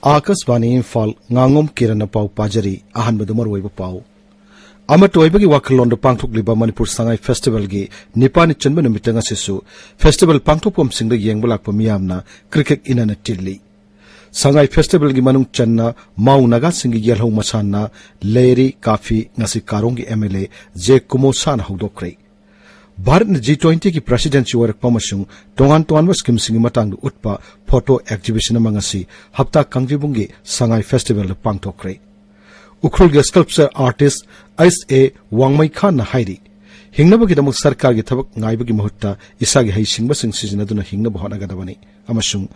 Akashvani Imphal Ngangom Kiran पाउ पाजरी अहनबद मरुइब पाउ अमटोइबगी वाखलोंद पांगथोकलिबा मणिपुर संगाई फेस्टिवल गी निपानि चनब नुमितंग असिसु फेस्टिवल पांगथोकपम सिंगद येंगब लाकप मियामना क्रिकेट इनना टिल्ली संगाई फेस्टिवल गी मनुंग चन्ना माउ नगा सिंगी येलहौ मसाना लेरी काफी ngasi कारोंगी एमएलए जे कुमोसान हौदोखरे भारत ने G20 की प्रेसिडेंसी वरकपा मसुंग तोंगान तोंगानबा स्कीम सिंगी मतंग उत्पा फोटो एक्जिबिशन मंगसी हप्ता कंगजिबुंगी संगाई फेस्टिवल पांगथोखरे उखरुल गे sculpture artist S A. Wangmai Khan ना हाइरी हिंगनबगिदमक सरकार गी थबक ngaibagi महत्ता इसागी हाइसिंगबा सिंग सिजनदुना हिंगनब होनागदबनी अमसुंग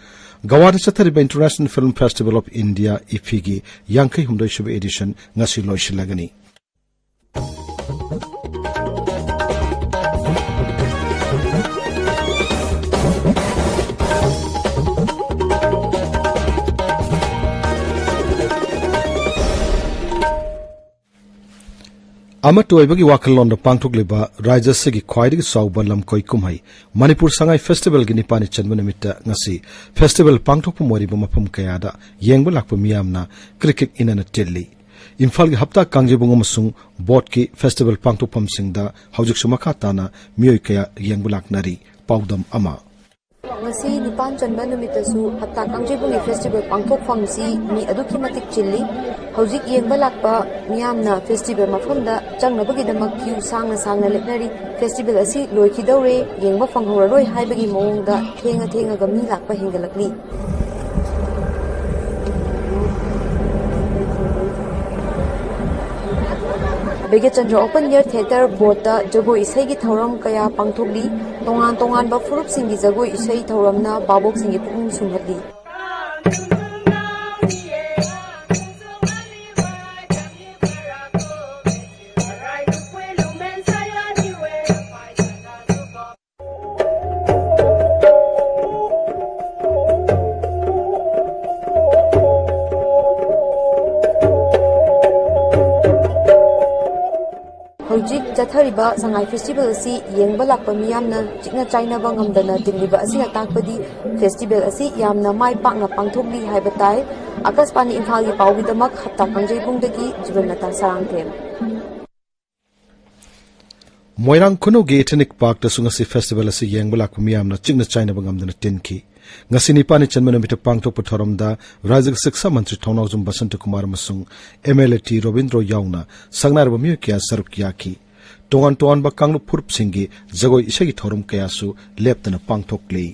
गवादा चथरिबा international film festival of India IFFI गी 59 सुब एडिशन ngasi loisilagani अमटोइबगी वाखलोंद पांगथोकलिबा राज्यसगी ख्वाइदगी साउबा लमकोई कुमहै मणिपुर संगाई फेस्टिवल गी निपानि चनब निमित्त ngasi फेस्टिवल पांगथोकप मोरिबा मफम कयादा येंगब लाकप मियामना क्रिकेट इनना टिल्ली इम्फाल गी हप्ता कांगजिबुंग अमसुंग बोट की फेस्टिवल पांगथोकपम सिंगदा हौजिक सुमखा ताना मियोय कया येंगब लाकनारी पाउदम अमा ngasi nipan chanba numitasu hatta kangjibungi festival pangthokpham si mi aduki matik chilli hojik yengba lakpa miyamna festival mafamda changnabagi damak queue sangna lepnari festival asi loikhidore yengba fanghoraroi haibagi mawngda thenga ga mi lakpa hingalakli Begechandra Open Air Theatre Board Jagoi Isai gi Thauram kaya pangthokli tongan ba furup singi jagoi isai thauramna babok singi pung sumhadli Hojik Jathariba Sangai Festival asi yengba lakpa miyamna chikna China ba ngamdana dinliba asina takpadi festival asi yamna mai pakna pangthokli haibatai Akashpani Imphal gi pawbidamak hapta kangjebungdagi jibanata sarangthem Moirang Kuno ge ethnic park da sungasi festival asi yengba lakpa miyamna chikna China ba ngamdana tinki ngasi nipani chanmana mita pangthokpa thoramda rajya siksa mantri Thonawjum Basant Kumar amasung MLA T Robindro yauna sangnarba miyo kya saruk yaki tongan ba kanglu phurup singi jagoi isagi thorum kaya su leptana pangthokli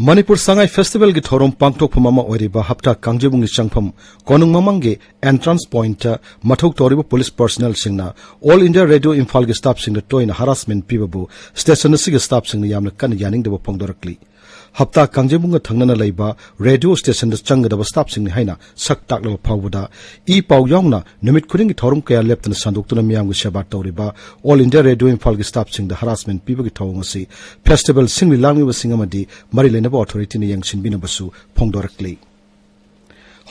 Manipur Sangai Festival gi thorom pangthokpham ama oiriba hapta kangjebungi changpham konung mamangi entrance point mathok toriba police personnel singna All India Radio Imphal gi staff singna toina harassment pibabu station asigi staff singna yamna kan yaning deba phongdorakli hapta kangjebunga thangnana leiba radio station da changdaba staff singni haina sak taklo phawbuda e paw yongna numit khudingi thorum kaya leptana sanduktuna miyamgi seba toriba All India Radio Imphal gi staff singda harassment pibagi thawngasi festival singli langmiba singamadi mari lena authority ni yangshin binabasu phongdorakli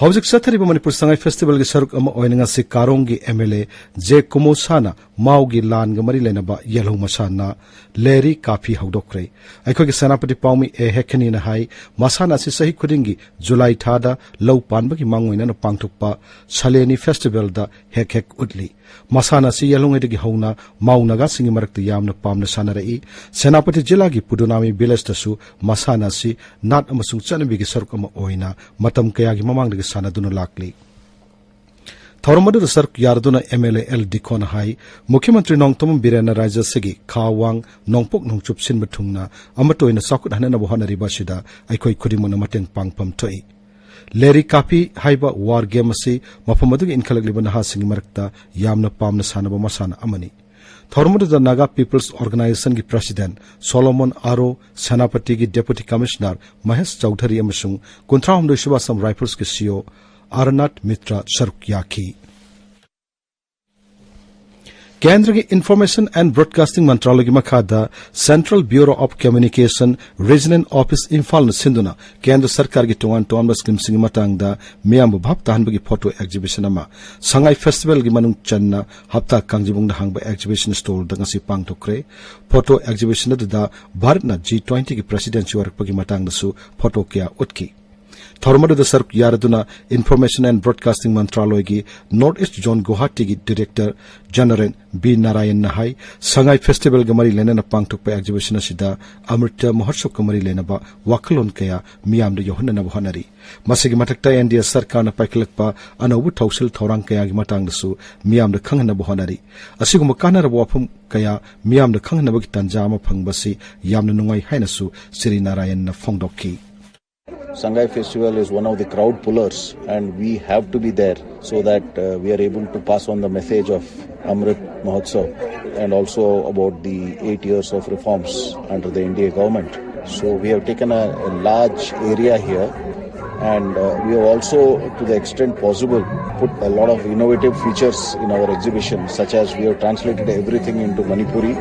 Hojik Sathariba Manipur Sangai Festival gi saruk ama oinanga si Karongi MLA J Kumosana Maugi Lan ga mari lena ba yelho masana leri kafi haudokre aikhogi Senapati Paumi e hekhani na hai masana si sahi khudingi July thada lau panbagi mangoina na pangthokpa Saleni Festival da hek utli masana si yelhongai gi hauna maunaga singi marakta yamna pamna sanarai Senapati Jila gi Pudunami village tasu masana si nat amasung chanabi gi saruk ama oina matam kaya gi mamang sanaduna lakli थौरमदु सरक यारदुना MLA L Dikon hai मुख्यमंत्री नोंगतम बिरेना राज्य सेगी खावांग नोंगपोक नोंगचुप सिन बथुंगना अमतोइना साकुट हनना बहनरी बसिदा अखोइ खुदिमुना मतेंग पांगपम थोइ लेरी copy हाइबा war game असि मफमदुग इनखलगलिबा नहासिंग मरकता यामना पामना सानबा मसाना अमनी थौरमदु Naga peoples organisation की president Solomon आरो सेनापति की deputy commissioner Mahesh Chaudhary अमसुंग 19 सुबह सम राइफल्स के सीओ आरनाथ मित्रा सरक याखी केंद्र की इंफॉर्मेशन एंड ब्रॉडकास्टिंग मंत्रालय की मखादा central bureau of communication regional office Imphal न सिंधुना केंद्र सरकार की टोंगान टोंगान स्कीम सिंग मतंगदा मियाम भाप ताहनबगी फोटो एग्जिबिशन अमा संगाई फेस्टिवल की मनुंग चन्ना हप्ता कांगजिबुंग हांगबा एग्जिबिशन स्टॉल दंगसी पांगथोक्रे फोटो एग्जिबिशन दा भारत न G20 की प्रेसिडेंसी वरकपगी मतंगदसु फोटो क्या उतकी थौरमदु सरक यारदुना इंफॉर्मेशन एंड ब्रॉडकास्टिंग मंत्रालय की नॉर्थ ईस्ट जोन गुवाहाटी की डायरेक्टर जनरल बी नारायण नहाई संगाई फेस्टिवल गमरी लेना पांगथोकपा एग्जिबिशन असिदा अमृत महोत्सव कमरी लेनबा वाखलोन कया मियामदु योहनना बहनरी मसिगी मथक्ता एनडीए सरकार न पाइखलकपा अनौबु थौसल थौरांग कया की मतंगदसु मियामदु खंगना बहनरी असिगुम कानरब वाफम कया मियामदु खंगनबगी तंजा अमा फंगबसी यामना नुंगाई हाइनसु श्री नारायण न फोंगदोकी Sangai Festival is one of the crowd pullers and we have to be there so that we are able to pass on the message of Amrit Mahotsav and also about the 8 years of reforms under the India government. So we have taken a large area here and we have also, to the extent possible, put a lot of innovative features in our exhibition, such as we have translated everything into Manipuri.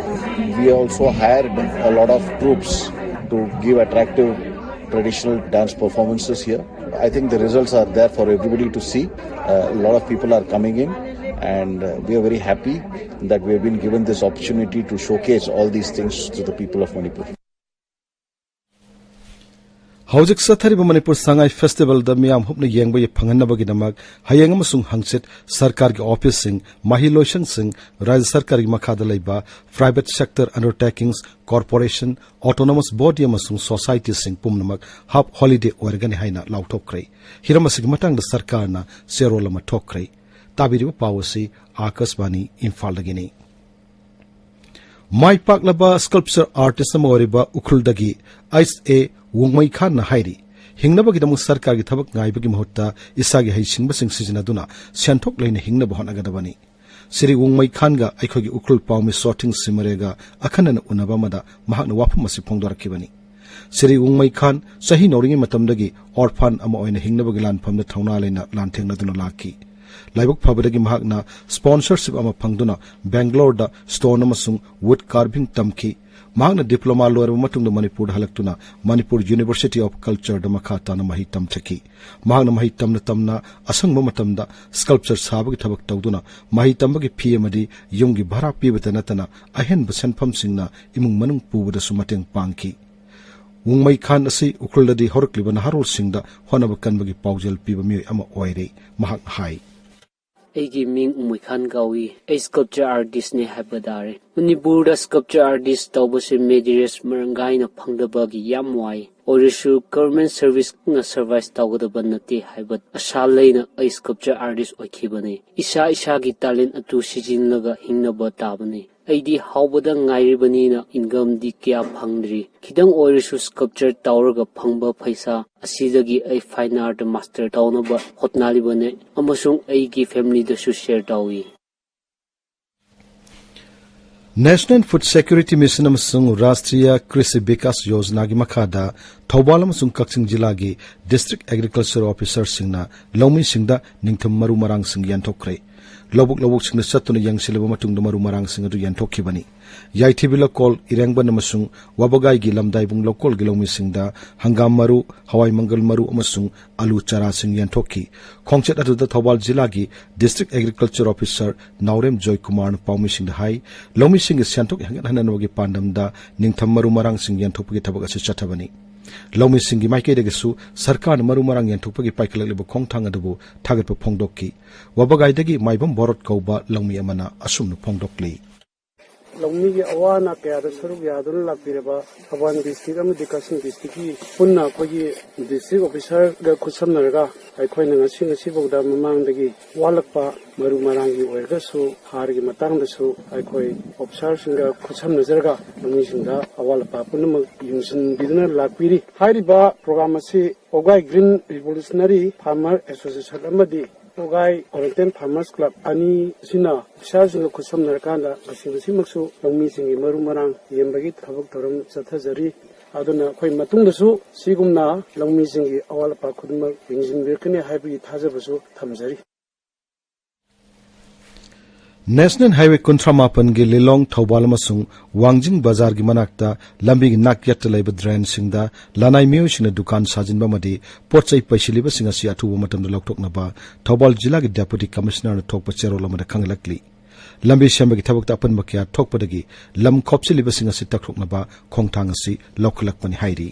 We also hired a lot of troops to give attractive traditional dance performances here. I think the results are there for everybody to see. A lot of people are coming in and we are very happy that we have been given this opportunity to showcase all these things to the people of Manipur. हौजिक सथरिब Manipur Sangai festival द मियाम हुपन येंगबय फंगनबगिदमक हयेंग अमसुंग हंगसित सरकार की ऑफिस सिंग महिलोशन सिंग राज्य सरकार की मखादा लैबा private sector undertakings corporation autonomous body अमसुंग सोसाइटी सिंग पुमनमक हाफ हॉलिडे ओरगनि हाइना लाउथोक्रै हिरमसिग मतंग सरकारना सेरोलम ठोक्रै ताबिरिब पावसी आकाशवाणी इम्फाल दगिनी माई पाकलबा स्कल्पचर आर्टिस्ट अमा ओरिबा उखुलदगी एस ए वुंगमई खान न हाइरी हिंगनबगिदम सरकार की थबक गाइबगी महत्ता इसागी हैसिंगबसिंग सिजनदुना सेंथोक लैन हिंगनब होनगदबनी श्री वुंगमई खानगा अखोगी उखुल पाउमी शॉटिंग सिमरेगा अखनन उनबमदा महान वाफम मसि फोंदरखिबनी श्री वुंगमई खान सही नौरिंगी मतमदगी ऑर्फन अमा ओइन हिंगनबगी लानफमद थौना लेना लानथेंगनदुना लाखी लाइबक फबदगी महाकना स्पॉन्सरशिप अमा फंगदुना बेंगलोर दा स्टोन अमसुंग वुड कार्विंग तमखी महाकना डिप्लोमा लोरब मतुंग मणिपुर हलक्तुना मणिपुर यूनिवर्सिटी ऑफ कल्चर दा मखा ताना मही तमथकी महाकना मही तमना तमना असंग मतमदा स्कल्पचर साबगी थबक तौदुना मही तमबगी फी अमदी युंगी भारा पीबता नतना अहेन सेनफम सिंगना इमुंग मनुंग पुबदसु मतेंग पांगकी वुंगमई खान असि उखुलददी होरक्लिबा नहारोल सिंगदा होनब कनबगी पाउजल पीबा मिय अमा ओइरे महाक हाई एगी मिंग उमई खान गावी ए स्कल्पचर आर्टिस्ट ने हाबदारे मणिपुर स्कल्पचर आर्टिस्ट तौबसे मेजरस मरंगाई न फंगदबगी याम वाई ओरिसु गवर्नमेंट सर्विस न सर्विस तौगदब नते हाबद आशा लेना ए स्कल्पचर आर्टिस्ट ओखिबने इसा इसा की talent अतु सिजिनलगा हिंगनब ताबने ऐदी हाउबदा ngairibani income di kya phangdri khidang oirisu sculpture tawraga phangba phaisa asidagi ai fine art master tawnaba hotnali bane amasung ai gi family da su share tawi national food security mission अमसुंग राष्ट्रीय कृषि विकास योजना की मखादा थौबाल अमसुंग कक्सिंग जिला की district agriculture officer सिंगना लौमी सिंगदा निंगथम मरु मरांग सिंग यानथोक्रे लबुक लबुक सिंग सत्तुन यंगसिलब मतुंग मरु मरांग सिंग अदु यानथोखिबनी याइथिबिला call इरेंगबन अमसुंग वबगाई की लमदाइबुंग लोकल गिलोमी सिंगदा हंगाम मरु हवाई मंगल मरु अमसुंग आलू चारा सिंग यानथोखी खोंगचेत अदुदा थौबाल जिला की district agriculture officer Naorem Joy Kumar पाउमी सिंग हाई लौमी सिंग सेंथोक हननबगी पांडमदा निंगथम मरु मरांग सिंग यानथोपगी थबक असि चथबनी लौमी सिंग की माइकेदगसु सरकार मरु मरांग यानथोपगी पाइखललिब खोंगथांग अदुबु थागतप फोंगदोक्की वबगाइदगी माइबम बोरत कौबा लौमी अमना असुम फोंगदोक्ली लौमी की अवाना क्या सरुक यादुन लापीरबा थौबाल डिस्ट्रिक्ट अमदि कक्सिंग डिस्ट्रिक्ट की पुन्ना अखोगी डिस्ट्रिक्ट ऑफिसर गा खुसमनरगा अखोइना ngasi ngasi bawda mamangdagi walakpa maru marangi oirgasu hargi matangdasu akhoi officer singa खुसमनजरगा लौमी सिंगा अवालपा पुनम युंसन बिदना लापीरी हारिबा प्रोग्राम asi ओगाई ग्रीन रिवोल्यूशनरी फार्मर एसोसिएशन अमदि ओगाई ओरिएंटल फार्मर्स क्लब अनि सिना officer singa खुसमनरकांदा गसिंगसिमक्सु लौमी सिंगी Maru marang yembagi थबक थरम चथजरी aduna khoi matungdasu sigumna longmi singi awalpa khudmak yingjinbirkani haibi thajabasu thamjari National Highway Kuntramapan gi Lilong Thobal amasung Wangjing Bazar gi manakta lambi gi nakyat laiba drain singda lanai miu sina dukan sajinba madi potchai paisiliba singa si athu matamda loktokna ba Thobal jila gi deputy commissioner na thokpa chero lamada khanglakli lambi shamba gi thabak tapan makya thokpadagi lam khopsiliba singa si takrokna ba khongthang asi loklakpani hairi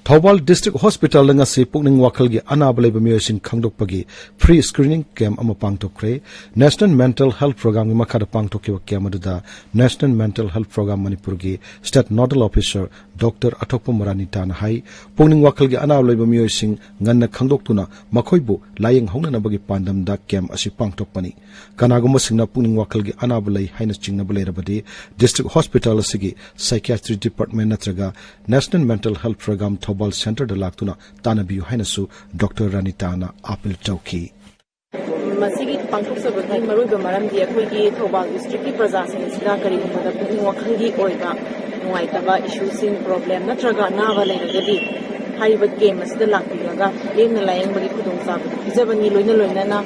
Thobal District Hospital langa si pukning wakal gi anabalai ba miyosing khangdokpagi free screening camp ama pangtokre National Mental Health Program gi makhada pangtokiwa camp aduda National Mental Health Program Manipur gi State Nodal Officer Dr. Athokpa Marani Tan hai pukning wakal gi anabalai ba miyosing nganna khangdoktuna makhoibu layeng hongna nabagi pandam da camp asi pangtokpani kanaguma singna pukning wakal gi anabalai haina chingna balairabadi District Hospital asigi Psychiatry Department natraga National Mental Health Program Thobal Center da laktuna tanabiyu hainasu Dr. Ranitana appeal tauki masigi pangthok sabagi maruiba maramdi akhoi Thobal district ki praja sing sida kari gumada pukning wakhangi oiba nuaitaba issue sing problem natraga nawa leiragadi haiba game asda lakpiraga lemna layeng bagi khudong sabadu pijabani loina na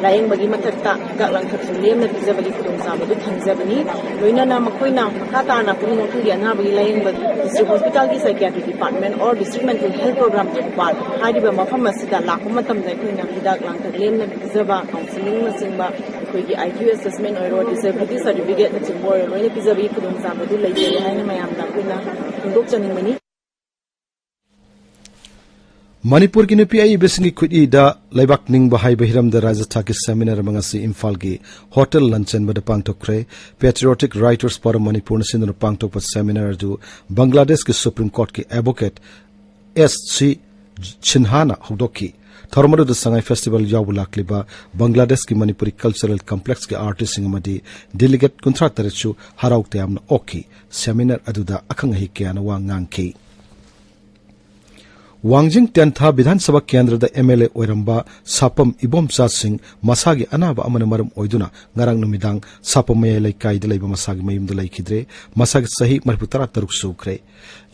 layeng bagi mathakta gaklang thaksu lemna pijabagi khudong sabadu thangjabani loina na makoina makata na pukning wakhangi na bagi layeng bagi district hospital ki psychiatry department or district mental health program Thobal haiba mafam asida lakku matam da khoina hidak lang thak lemna pijaba counseling na singba khoigi IQ assessment or disability certificate na chingbo loina pijabagi khudong sabadu leijere haina mayam da khoina ndok chaningmani Manipur ki nupi ai besingi khudi da laibak ning bahai bahiram da rajastha ki seminar mangasi Imphal gi hotel luncheon bada pangtokre patriotic writers for Manipur na sinur pangtok pa seminar du Bangladesh ki Supreme Court ki advocate SC Chinhana hodoki Thormadu da Sangai Festival yawulak liba Bangladesh ki Manipuri Cultural Complex ki artist singmadi delegate kuntra tarichu haraukte amna oki seminar aduda akhang hi kyana wa ngangki Wangjing Tentha Bidhan Sabha Kendra da MLA Oiramba Sapam Ibomcha Singh Masagi Anaba Amana Maram Oiduna Ngarang Numidang Sapam Mayalai Kai Delaiba Masagi Mayum Delai Kidre Masagi Sahi Marputara Taruk Sukre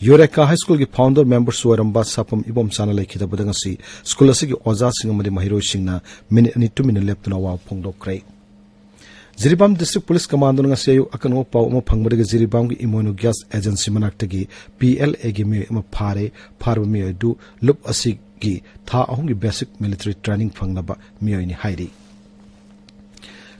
Yoreka High School ki founder members Oiramba Sapam Ibomchana Laikida Badangasi School Asigi Oza Singh Amadi Mahiro Singna minute ani 2 minute leptuna wa phongdokre Jiribam District Police Command nga sayo akano pau mo phangmadaga Jiribam gi Imono Gas Agency manaktagi PLA gi me ma phare mi du lup asig gi tha ahung gi basic military training phangnaba miyoini hairi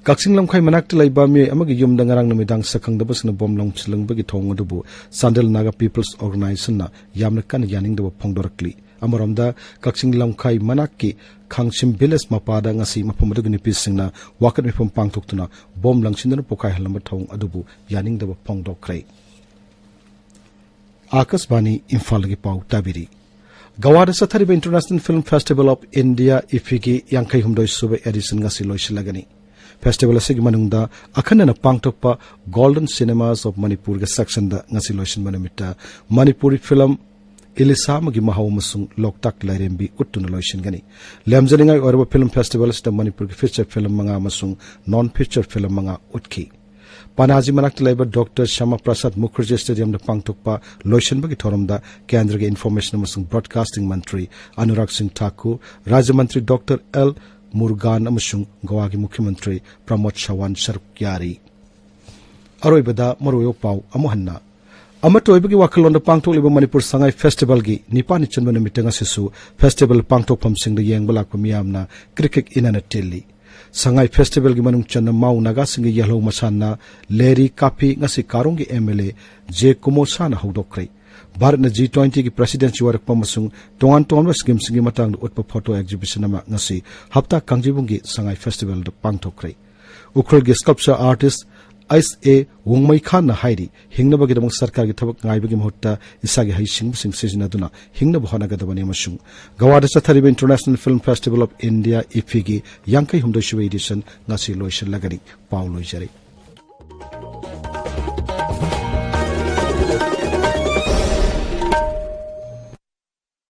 Kaksing lamkhai manakta laiba mi amagi yumda ngarang namidang sakhangdaba sna bomlong chilangba gi thong adubu Sandal Naga People's Organization na yamna kan yaningdaba phongdorakli Amaramda Kaksing lamkhai manakki Khangsim village mapada ngasi maphamadu nipisingna wakat mipam pangthoktuna bom langchindana pokai halamba thong adubu yaningdaba phongdokrai Akasbani Imphal gi pau tabiri Gawada Sathariba International Film Festival of India ifigi yankai humdoi sube edition ngasi loisilagani Festival asigi manungda akhanana pangthokpa Golden Cinemas of Manipur ga section da ngasi loisin manamita Manipuri film Ilisama gi mahaw masung loktak lairembi uttuna loisin gani lemjaningai orba film festival sta Manipur gi feature film manga masung non feature film manga utki Panaji manakta laiba Dr. Shama Prasad Mukherjee Stadium da pangtokpa loisin bagi thoramda kendra gi information masung broadcasting mantri Anurag Singh Thakur Rajya Mantri Dr. L Murugan amasung Goa gi Mukhyamantri Pramod Chawan Sarkyari Aroibada maroyo pau amohanna Amatoibagi wakalonda pangtok liba Manipur Sangai Festival gi nipani chanba namitanga sisu festival pangtok phamsing da yengbala ko miyamna cricket inana telli Sangai Festival gi manung channa mau naga singi yellow masana leri kapi ngasi karungi MLA J Kumosana hodokre Bharat na G20 gi presidency warak pamasung tongan tonwa scheme singi matang utpa photo exhibition ama ngasi hapta kangjibungi Sangai Festival da pangtokre Ukrol gi sculpture artist ISA Wongmai Khan na hairi hingnaba gidamang sarkar gi thabak ngai bagi mahutta isagi haising sing sijinaduna hingnaba honagadabani amashung Gawada chathariba International Film Festival of India IFFI gi yangkai humdai edition ngasi loishan lagari pauloi jari